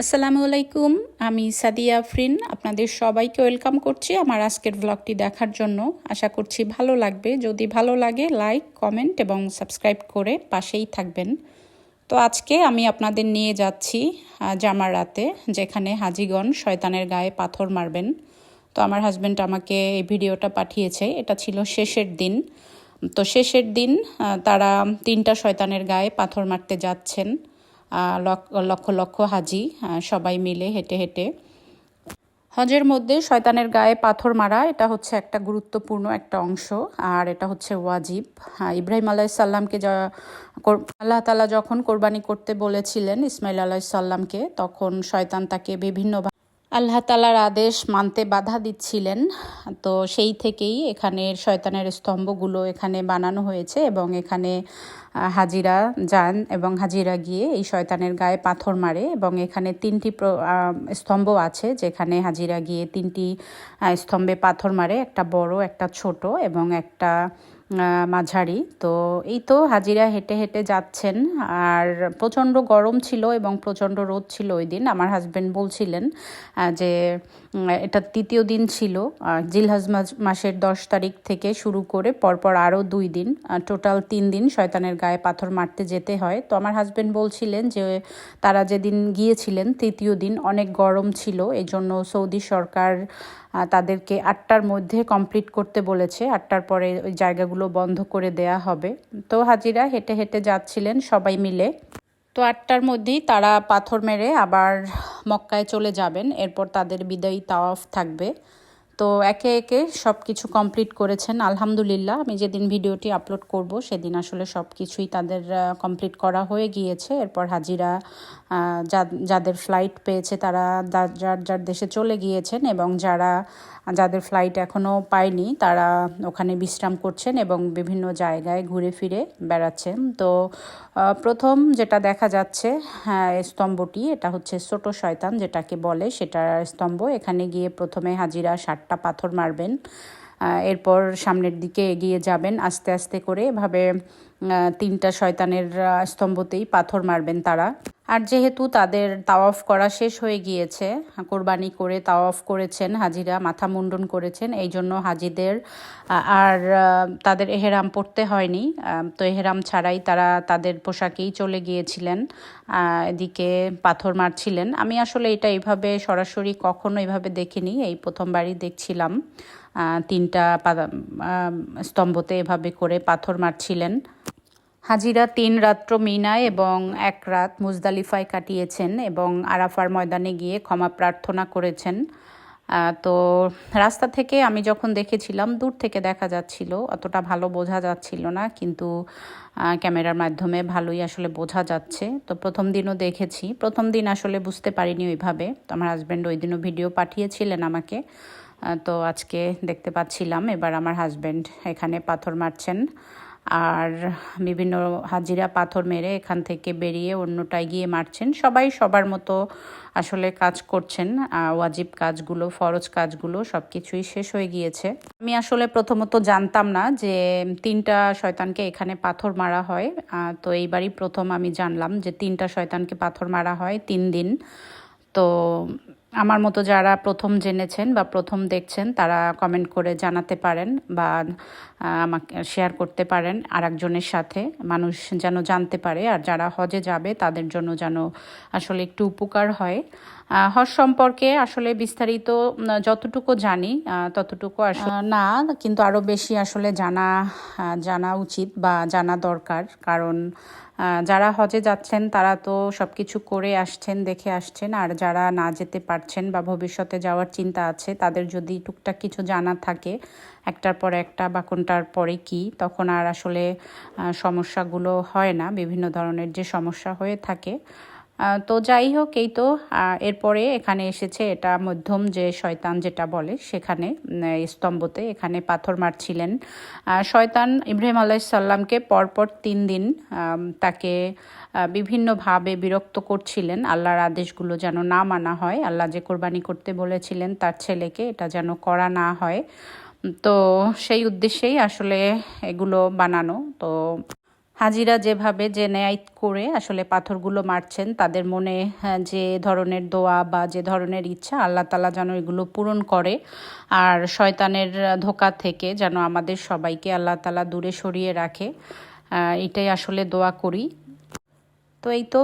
আসসালামু আলাইকুম। আমি সাদিয়া আফরিন আপনাদের সবাইকে ওয়েলকাম করছি আমার আজকের ব্লগটি দেখার জন্য। আশা করছি ভালো লাগবে। যদি ভালো লাগে লাইক, কমেন্ট এবং সাবস্ক্রাইব করে পাশেই থাকবেন। তো আজকে আমি আপনাদের নিয়ে যাচ্ছি জামার রাতে, যেখানে হাজিগণ শয়তানের গায়ে পাথর মারবেন। তো আমার হাজব্যান্ড আমাকে এই ভিডিওটা পাঠিয়েছে। এটা ছিল শেষের দিন। তো শেষের দিন তারা 3টা শয়তানের গায়ে পাথর মারতে যাচ্ছেন। লক্ষ লক্ষ হাজি সবাই মিলে হেঁটে হেঁটে। হজের মধ্যে শয়তানের গায়ে পাথর মারা এটা হচ্ছে একটা গুরুত্বপূর্ণ একটা অংশ, আর এটা হচ্ছে ওয়াজিব। ইব্রাহিম আলাইসাল্লামকে আল্লাহ তাআলা যখন কোরবানি করতে বলেছিলেন ইসমাইল আলাইসাল্লামকে, তখন শয়তান তাকে বিভিন্ন আল্লাহ তাআলার আদেশ মানতে বাধা দিচ্ছিলেন। তো সেই থেকেই এখানে শয়তানের স্তম্ভগুলো এখানে বানানো হয়েছে এবং এখানে হাজিরা যান এবং হাজিরা গিয়ে এই শয়তানের গায়ে পাথর মারে। এবং এখানে 3টি স্তম্ভ আছে, যেখানে হাজিরা গিয়ে 3টি স্তম্ভে পাথর মারে, একটা বড়, একটা ছোট এবং একটা মাঝারি। তো এই তো হাজিরা হেঁটে হেঁটে যাচ্ছেন। আর প্রচণ্ড গরম ছিল এবং প্রচণ্ড রোদ ছিল ওই দিন। আমার হাজব্যান্ড বলছিলেন যে এটা 3য় দিন ছিল, জিলহজ মাসের 10 তারিখ থেকে শুরু করে পরপর আরও 2 দিন, টোটাল 3 দিন শয়তানের গায়ে পাথর মারতে যেতে হয়। তো আমার হাজব্যান্ড বলছিলেন যে তারা যেদিন গিয়েছিলেন 3য় দিন অনেক গরম ছিল, এই জন্য সৌদি সরকার তাদেরকে 8টার মধ্যে কমপ্লিট করতে বলেছে। 8টার পরে ওই জায়গাগুলো বন্ধ করে দেয়া হবে। তো হাজিরা হেঁটে হেঁটে যাচ্ছিলেন সবাই মিলে। তো 8টার মধ্যেই তারা পাথর মেরে আবার মক্কায় চলে যাবেন। এরপর তাদের বিদায়ী তাওয়াফ থাকবে। তো একে একে সব কিছু কমপ্লিট করেছেন আলহামদুলিল্লাহ। আমি যেদিন ভিডিওটি আপলোড করব সেদিন আসলে সব কিছুই তাদের কমপ্লিট করা হয়ে গিয়েছে। এরপর হাজিরা যাদের ফ্লাইট পেয়েছে তারা যার যার দেশে চলে গিয়েছেন, এবং যাদের ফ্লাইট এখনও পায়নি তারা ওখানে বিশ্রাম করছেন এবং বিভিন্ন জায়গায় ঘুরে ফিরে বেড়াচ্ছেন। তো প্রথম যেটা দেখা যাচ্ছে স্তম্ভটি, এটা হচ্ছে ছোট শয়তান যেটাকে বলে, সেটার স্তম্ভ। এখানে গিয়ে প্রথমে হাজিরা 7টা পাথর মারবেন। এরপর সামনের দিকে এগিয়ে যাবেন আস্তে আস্তে করে, এভাবে 3টা শয়তানের স্তম্ভতেই পাথর মারবেন তারা। আর যেহেতু তাদের তাওয়াফ করা শেষ হয়ে গিয়েছে, কোরবানি করে তাওয়াফ করেছেন হাজিরা, মাথা মুন্ডন করেছেন, এই জন্য হাজিদের আর তাদের এহেরাম পরতে হয়নি। তো এহেরাম ছাড়াই তারা তাদের পোশাকেই চলে গিয়েছিলেন, এদিকে পাথর মারছিলেন। আমি আসলে এটা এইভাবে সরাসরি কখনো এইভাবে দেখিনি, এই প্রথমবারই দেখছিলাম 3টা স্তম্ভতে এভাবে করে পাথর মারছিলেন। হাজিরা 3 রাত্র মিনায় এবং 1 রাত মুজদালিফায় কাটিয়েছেন এবং আরাফার ময়দানে গিয়ে ক্ষমা প্রার্থনা করেছেন। তো রাস্তা থেকে আমি যখন দেখেছিলাম, দূর থেকে দেখা যাচ্ছিল, অতটা ভালো বোঝা যাচ্ছিল না, কিন্তু ক্যামেরার মাধ্যমে ভালোই আসলে বোঝা যাচ্ছে। তো প্রথম দিনও দেখেছি, প্রথম দিন আসলে বুঝতে পারিনি ওইভাবে। তো আমার হাজব্যান্ড ওই দিনও ভিডিও পাঠিয়েছিলেন আমাকে। তো আজকে দেখতে পাচ্ছিলাম এবার আমার হাজব্যান্ড এখানে পাথর মারছেন। আর বিভিন্ন হাজিরা পাথর মেরে এখান থেকে বেরিয়ে অন্যটায় গিয়ে মারছেন। সবাই সবার মতো আসলে কাজ করছেন, ওয়াজিব কাজগুলো, ফরজ কাজগুলো সব কিছুই শেষ হয়ে গিয়েছে। আমি আসলে প্রথমত জানতাম না যে 3টা শয়তানকে এখানে পাথর মারা হয়। তো এইবারই প্রথম আমি জানলাম যে 3টা শয়তানকে পাথর মারা হয় 3 দিন। তো আমার মতো যারা প্রথম জেনেছেন বা প্রথম দেখছেন তারা কমেন্ট করে জানাতে পারেন বা আমাকে শেয়ার করতে পারেন আরেকজনের সাথে, মানুষ যেন জানতে পারে। আর যারা হজে যাবে তাদের জন্য যেন আসলে একটু উপকার হয়। হজ সম্পর্কে আসলে বিস্তারিত যতটুকু জানি ততটুকু আসলে না, কিন্তু আরও বেশি আসলে জানা উচিত বা জানা দরকার। কারণ যারা হজে যাচ্ছেন তারা তো সব কিছু করে আসছেন, দেখে আসছেন। আর যারা না যেতে পারছেন বা ভবিষ্যতে যাওয়ার চিন্তা আছে, তাদের যদি টুকটাক কিছু জানা থাকে একটার পর একটা বা কোনটার পরে কি, তখন আর আসলে সমস্যাগুলো হয় না, বিভিন্ন ধরনের যে সমস্যা হয়ে থাকে। তো যাই হোক, এই তো এরপরে এখানে এসেছে, এটা মধ্যম যে শয়তান যেটা বলে, সেখানে স্তম্ভতে এখানে পাথর মারছিলেন শয়তান। ইব্রাহিম আলাইসাল্লামকে পরপর 3 দিন তাকে বিভিন্নভাবে বিরক্ত করছিলেন, আল্লাহর আদেশগুলো যেন না মানা হয়। আল্লাহ যে কোরবানি করতে বলেছিলেন তার ছেলেকে, এটা যেন করা না হয়। তো সেই উদ্দেশ্যেই আসলে এগুলো বানানো। তো হাজিরা যেভাবে যে ন্যায় করে আসলে পাথরগুলো মারছেন, তাদের মনে যে ধরনের দোয়া বা যে ধরনের ইচ্ছা, আল্লাহ তাআলা যেন এগুলো পূরণ করে। আর শয়তানের ধোঁকা থেকে যেন আমাদের সবাইকে আল্লাহ তাআলা দূরে সরিয়ে রাখে, এটাই আসলে দোয়া করি। তো এই তো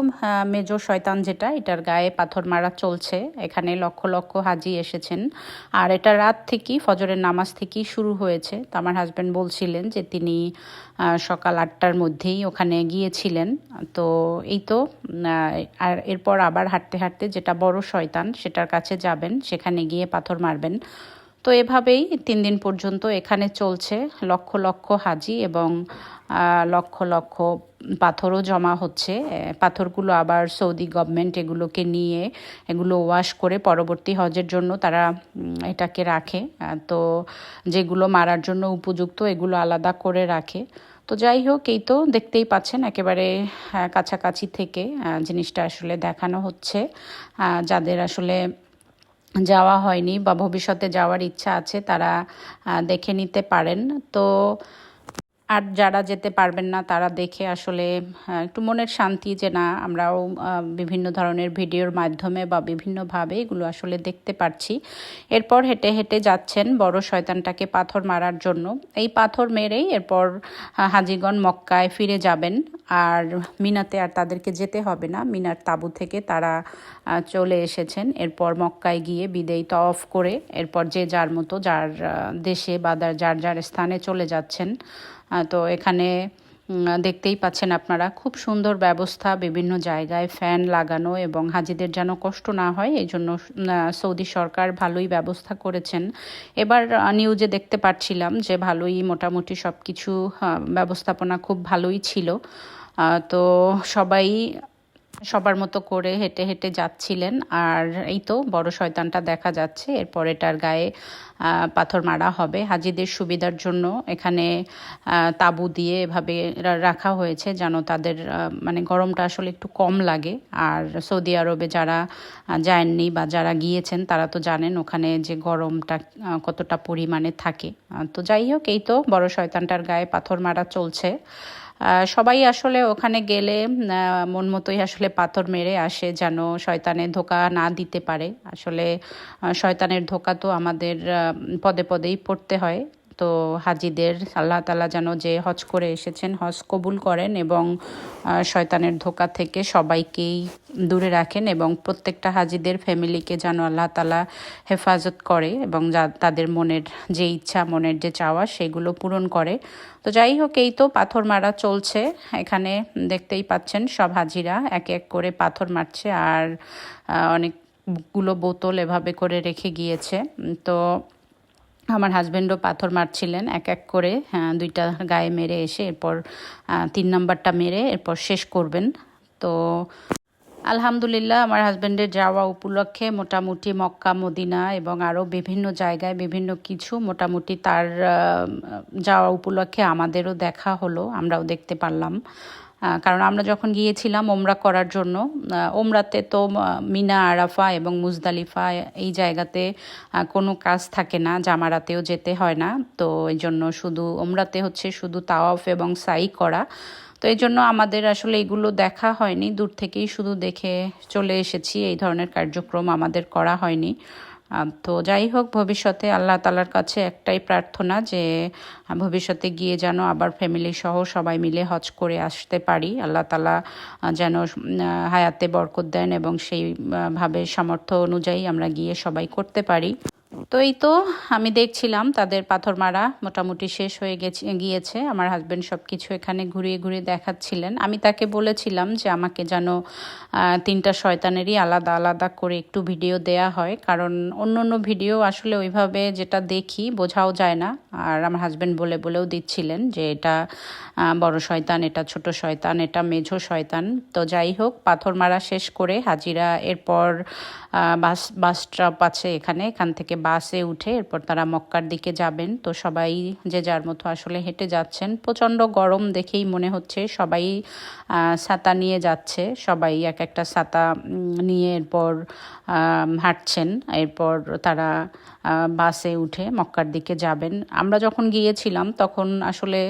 মেজো শয়তান যেটা, এটার গায়ে পাথর মারা চলছে। এখানে লক্ষ লক্ষ হাজি এসেছেন, আর এটা রাত থেকেই, ফজরের নামাজ থেকেই শুরু হয়েছে। তো আমার হাজব্যান্ড বলছিলেন যে তিনি সকাল 8টার মধ্যেই ওখানে গিয়েছিলেন। তো এই তো আর এরপর আবার হাঁটতে হাঁটতে যেটা বড় শয়তান, সেটার কাছে যাবেন, সেখানে গিয়ে পাথর মারবেন। তো এভাবেই 3 দিন পর্যন্ত এখানে চলছে। লক্ষ লক্ষ হাজি এবং লক্ষ লক্ষ পাথরও জমা হচ্ছে। পাথরগুলো আবার সৌদি গভর্নমেন্ট এগুলোকে নিয়ে এগুলো ওয়াশ করে পরবর্তী হজের জন্য তারা এটাকে রাখে। তো যেগুলো মারার জন্য উপযুক্ত এগুলো আলাদা করে রাখে। তো যাই হোক, এই তো দেখতেই পাচ্ছেন একেবারে কাছাকাছি থেকে জিনিসটা আসলে দেখানো হচ্ছে। যাদের আসলে যাওয়া হয়নি বা ভবিষ্যতে যাওয়ার ইচ্ছা আছে, তারা দেখে নিতে পারেন। তো আর যারা যেতে পারবেন না, তারা দেখে আসলে একটু মনের শান্তি, যে না আমরাও বিভিন্ন ধরনের ভিডিওর মাধ্যমে বা বিভিন্নভাবে এগুলো আসলে দেখতে পারছি। এরপর হেঁটে হেঁটে যাচ্ছেন বড় শয়তানটাকে পাথর মারার জন্য। এই পাথর মেরেই এরপর হাজিগণ মক্কায় ফিরে যাবেন। আর মিনাতে আর তাদেরকে যেতে হবে না, মিনার তাঁবু থেকে তারা চলে এসেছেন। এরপর মক্কায় গিয়ে বিদেয় তওয়াফ করে এরপর যে যার মতো যার দেশে বা যার যার স্থানে চলে যাচ্ছেন। তো এখানে দেখতেই পাচ্ছেন আপনারা, খুব সুন্দর ব্যবস্থা, বিভিন্ন জায়গায় ফ্যান লাগানো, এবং হাজিদের যেন কষ্ট না হয় এই জন্য সৌদি সরকার ভালোই ব্যবস্থা করেছেন। এবার নিউজে দেখতে পাচ্ছিলাম যে ভালোই মোটামুটি সব কিছু ব্যবস্থাপনা খুব ভালোই ছিল। তো সবাই সবার মতো করে হেঁটে হেঁটে যাচ্ছিলেন। আর এই তো বড় শয়তানটা দেখা যাচ্ছে। এরপর এটার গায়ে পাথর মারা হবে হাজিদের সুবিধার জন্য। এখানে তাঁবু দিয়ে এভাবে রাখা হয়েছে যেন তাদের মানে গরমটা আসলে একটু কম লাগে। আর সৌদি আরবে যারা যায়নি বা যারা গিয়েছেন তারা তো জানেন ওখানে যে গরমটা কতটা পরিমাণে থাকে। তো যাই হোক, এই তো বড় শয়তানটার গায়ে পাথর মারা চলছে। সবাই আসলে ওখানে গেলে মন মতোই আসলে পাথর মেরে আসে, যেন শয়তানের ধোঁকা না দিতে পারে। আসলে শয়তানের ধোঁকা তো আমাদের পদে পদেই পড়তে হয়। তো হাজিদের আল্লাহ তাআলা যেন যে হজ করে এসেছেন হজ কবুল করেন, এবং শয়তানের ধোঁকা থেকে সবাইকেই দূরে রাখেন, এবং প্রত্যেকটা হাজিদের ফ্যামিলিকে যেন আল্লাহ তাআলা হেফাজত করে, এবং তাদের মনের যে ইচ্ছা, মনের যে চাওয়া, সেগুলো পূরণ করে। তো যাই হোক, এই তো পাথর মারা চলছে। এখানে দেখতেই পাচ্ছেন সব হাজিরা এক এক করে পাথর মারছে, আর অনেকগুলো বোতল এভাবে করে রেখে গিয়েছে। তো আমার হাজব্যান্ডও পাথর মারছিলেন এক এক করে, 2টা গায়ে মেরে এসে এরপর 3 নাম্বারটা মেরে এরপর শেষ করবেন। তো আলহামদুলিল্লাহ, আমার হাজব্যান্ডের যাওয়া উপলক্ষে মোটামুটি মক্কা, মদিনা এবং আরও বিভিন্ন জায়গায় বিভিন্ন কিছু মোটামুটি তার যাওয়া উপলক্ষে আমাদেরও দেখা হলো, আমরাও দেখতে পারলাম। কারণ আমরা যখন গিয়েছিলাম ওমরা করার জন্য, ওমরাতে তো মিনা, আরাফা এবং মুজদালিফা এই জায়গাতে কোনো কাজ থাকে না, জামারাতেও যেতে হয় না। তো এই জন্য শুধু ওমরাতে হচ্ছে শুধু তাওয়াফ এবং সাই করা। তো এই জন্য আমাদের আসলে এগুলো দেখা হয়নি, দূর থেকেই শুধু দেখে চলে এসেছি। এই ধরনের কার্যক্রম আমাদের করা হয়নি। তো যাই হোক, ভবিষ্যতে আল্লাহ তাআলার কাছে একটাই প্রার্থনা যে ভবিষ্যতে গিয়ে যেন আবার ফ্যামিলি সহ সবাই মিলে হজ করে আসতে পারি। আল্লাহ তাআলা যেন হায়াতে বরকত দেন, এবং সেইভাবে সামর্থ্য অনুযায়ী আমরা গিয়ে সবাই করতে পারি। তো এই তো আমি দেখছিলাম তাদের পাথর মারা মোটামুটি শেষ হয়ে গিয়েছে। আমার হাজব্যান্ড সব কিছু এখানে ঘুরিয়ে ঘুরিয়ে দেখাচ্ছিলেন। আমি তাকে বলেছিলাম যে আমাকে যেন 3টা শয়তানেরই আলাদা আলাদা করে একটু ভিডিও দেয়া হয়, কারণ অন্য অন্য ভিডিও আসলে ওইভাবে যেটা দেখি বোঝাও যায় না। আর আমার হাজব্যান্ড বলেও দিচ্ছিলেন যে এটা বড় শয়তান, এটা ছোট শয়তান, এটা মেঝো শয়তান। তো যাই হোক, পাথর মারা শেষ করে হাজিরা এরপর বাস স্টপ আছে এখান থেকে বাস বাসে উঠে এরপর তারা মক্কার দিকে যাবেন। তো সবাই যে যার মতো আসলে হেঁটে যাচ্ছেন। প্রচণ্ড গরম দেখেই মনে হচ্ছে সবাই ছাতা নিয়ে যাচ্ছে, সবাই এক একটা ছাতা নিয়ে এরপর হাঁটছেন। এরপর তারা বাসে উঠে মক্কার দিকে যাবেন। আমরা যখন গিয়েছিলাম তখন আসলে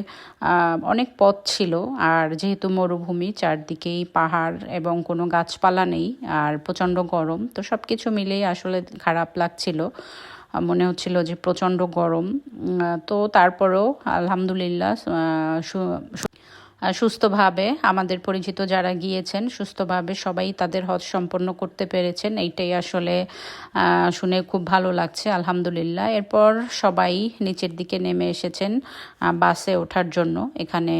অনেক পথ ছিল, আর যেহেতু মরুভূমি, চারদিকেই পাহাড় এবং কোনো গাছপালা নেই, আর প্রচণ্ড গরম, তো সব কিছু মিলেই আসলে খারাপ লাগছিল। মনে হচ্ছিল যে প্রচণ্ড গরম। তো তারপরেও আলহামদুলিল্লাহ সুস্থভাবে আমাদের পরিচিত যারা গিয়েছেন সুস্থভাবে সবাই তাদের হজ সম্পন্ন করতে পেরেছেন। এইটাই আসলে শুনে খুব ভালো লাগছে, আলহামদুলিল্লাহ। এরপর সবাই নিচের দিকে নেমে এসেছেন বাসে ওঠার জন্য। এখানে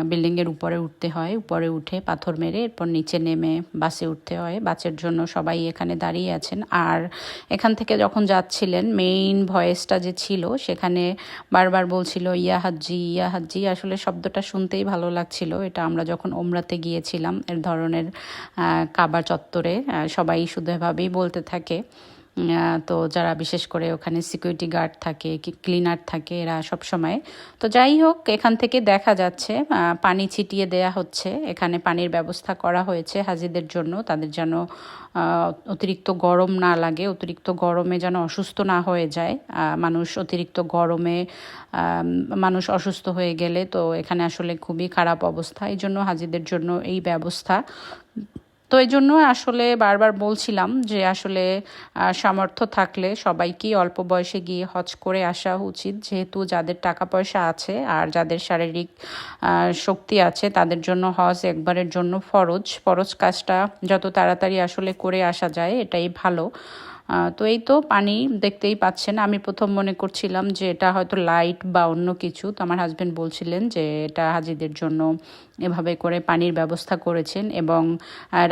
বিল্ডিংয়ের উপরে উঠতে হয়, উপরে উঠে পাথর মেরে এরপর নিচে নেমে বাসে উঠতে হয়। বাসের জন্য সবাই এখানে দাঁড়িয়ে আছেন। আর এখান থেকে যখন যাচ্ছিলেন মেইন ভয়েসটা যে ছিল সেখানে বারবার বলছিল ইয়া হাজ্জি, ইয়া হাজ্জি। আসলে শব্দটা শুনতেই ভালো লাগছিল। এটা আমরা যখন ওমরাতে গিয়েছিলাম এর ধরনের কাবা চত্বরে সবাই শুধু এভাবেই বলতে থাকে। তো যারা বিশেষ করে ওখানে সিকিউরিটি গার্ড থাকে, ক্লিনার থাকে, এরা সব সময়। তো যাই হোক, এখান থেকে দেখা যাচ্ছে পানি ছিটিয়ে দেয়া হচ্ছে। এখানে পানির ব্যবস্থা করা হয়েছে হাজিদের জন্য, তাদের যেন অতিরিক্ত গরম না লাগে, অতিরিক্ত গরমে যেন অসুস্থ না হয়ে যায় মানুষ। অতিরিক্ত গরমে মানুষ অসুস্থ হয়ে গেলে তো এখানে আসলে খুবই খারাপ অবস্থা। এই জন্য হাজিদের জন্য এই ব্যবস্থা। তো এই জন্য আসলে বারবার বলছিলাম যে আসলে সামর্থ্য থাকলে সবাইকেই অল্প বয়সে গিয়ে হজ করে আসা উচিত, যেহেতু যাদের টাকা পয়সা আছে আর যাদের শারীরিক শক্তি আছে তাদের জন্য হজ একবারের জন্য ফরজ কাজটা যত তাড়াতাড়ি আসলে করে আসা যায় এটাই ভালো। তো এই তো পানি দেখতেই পাচ্ছেন। আমি প্রথম মনে করছিলাম যে এটা হয়তো লাইট বা অন্য কিছু, তো আমার হাজব্যান্ড বলছিলেন যে এটা হাজিদের জন্য এভাবে করে পানির ব্যবস্থা করেছেন। এবং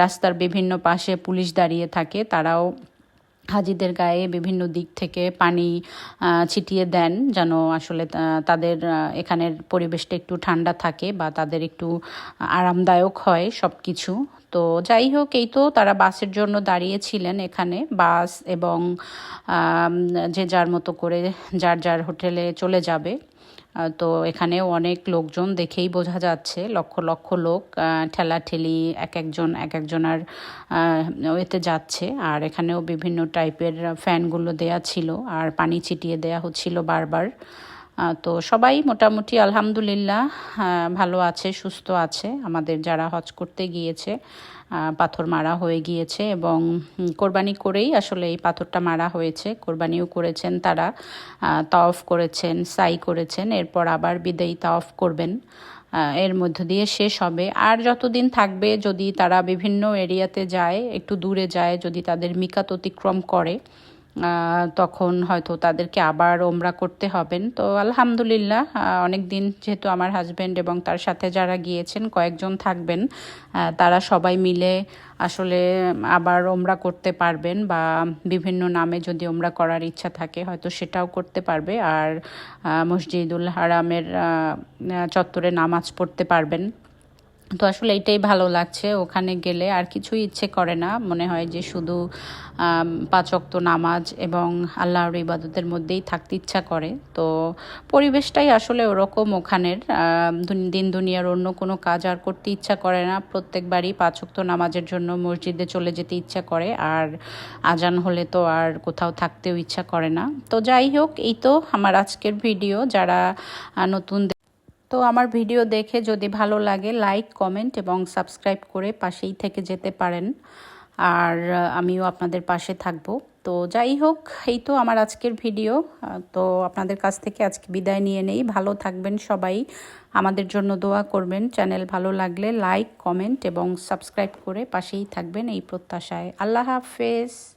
রাস্তার বিভিন্ন পাশে পুলিশ দাঁড়িয়ে থাকে, তারাও হাজিদের গায়ে বিভিন্ন দিক থেকে পানি ছিটিয়ে দেন যেন আসলে তাদের এখানের পরিবেশটা একটু ঠান্ডা থাকে বা তাদের একটু আরামদায়ক হয় সব কিছু। তো যাই হোক, এই তো তারা বাসের জন্য দাঁড়িয়েছিলেন এখানে। বাস এবং যে যার মতো করে যার যার হোটেলে চলে যাবে। তো এখানেও অনেক লোকজন দেখেই বোঝা যাচ্ছে, লক্ষ লক্ষ লোক ঠেলাঠেলি এক একজনার এতে যাচ্ছে। আর এখানেও বিভিন্ন টাইপের ফ্যানগুলো দেয়া ছিল আর পানি ছিটিয়ে দেয়া হচ্ছিল বারবার। তো সবাই মোটামুটি আলহামদুলিল্লাহ ভালো আছে, সুস্থ আছে। আমাদের যারা হজ করতে গিয়েছে পাথর মারা হয়ে গিয়েছে এবং কোরবানি করেই আসলে এই পাথরটা মারা হয়েছে। কোরবানিও করেছেন তারা, তাওয়াফ করেছেন, সাই করেছেন, এরপর আবার বিদায়ী তাওয়াফ করবেন। এর মধ্য দিয়ে শেষ হবে। আর যতদিন থাকবে, যদি তারা বিভিন্ন এরিয়াতে যায়, একটু দূরে যায়, যদি তাদের মিকাত অতিক্রম করে তখন হয়তো তাদেরকে আবার ওমরা করতে হবেন। তো আলহামদুলিল্লাহ অনেক দিন যেহেতু আমার হাজব্যান্ড এবং তার সাথে যারা গিয়েছেন কয়েকজন থাকবেন, তারা সবাই মিলে আসলে আবার ওমরা করতে পারবেন বা বিভিন্ন নামে যদি ওমরা করার ইচ্ছা থাকে হয়তো সেটাও করতে পারবে। আর মসজিদুল হারামের চত্বরে নামাজ পড়তে পারবেন। তো আসলে এটাই ভালো লাগছে। ওখানে গেলে আর কিছুই ইচ্ছে করে না, মনে হয় যে শুধু 5 ওয়াক্ত নামাজ এবং আল্লাহর ইবাদতের মধ্যেই থাকতে ইচ্ছা করে। তো পরিবেশটাই আসলে ওরকম ওখানের। দিন দুনিয়ার অন্য কোনো কাজ আর করতে ইচ্ছা করে না। প্রত্যেকবারই 5 ওয়াক্ত নামাজের জন্য মসজিদে চলে যেতে ইচ্ছা করে, আর আজান হলে তো আর কোথাও থাকতেও ইচ্ছা করে না। তো যাই হোক, এই তো আমার আজকের ভিডিও। যারা নতুন তো আমার ভিডিও দেখে যদি ভালো লাগে লাইক, কমেন্ট এবং সাবস্ক্রাইব করে পাশেই থেকে যেতে পারেন, আর আমিও আপনাদের পাশে থাকবো। তো যাই হোক, এই তো আমার আজকের ভিডিও। তো আপনাদের কাছ থেকে আজকে বিদায় নিয়ে নেই। ভালো থাকবেন সবাই, আমাদের জন্য দোয়া করবেন। চ্যানেল ভালো লাগলে লাইক, কমেন্ট এবং সাবস্ক্রাইব করে পাশেই থাকবেন এই প্রত্যাশায়। আল্লাহ হাফেজ।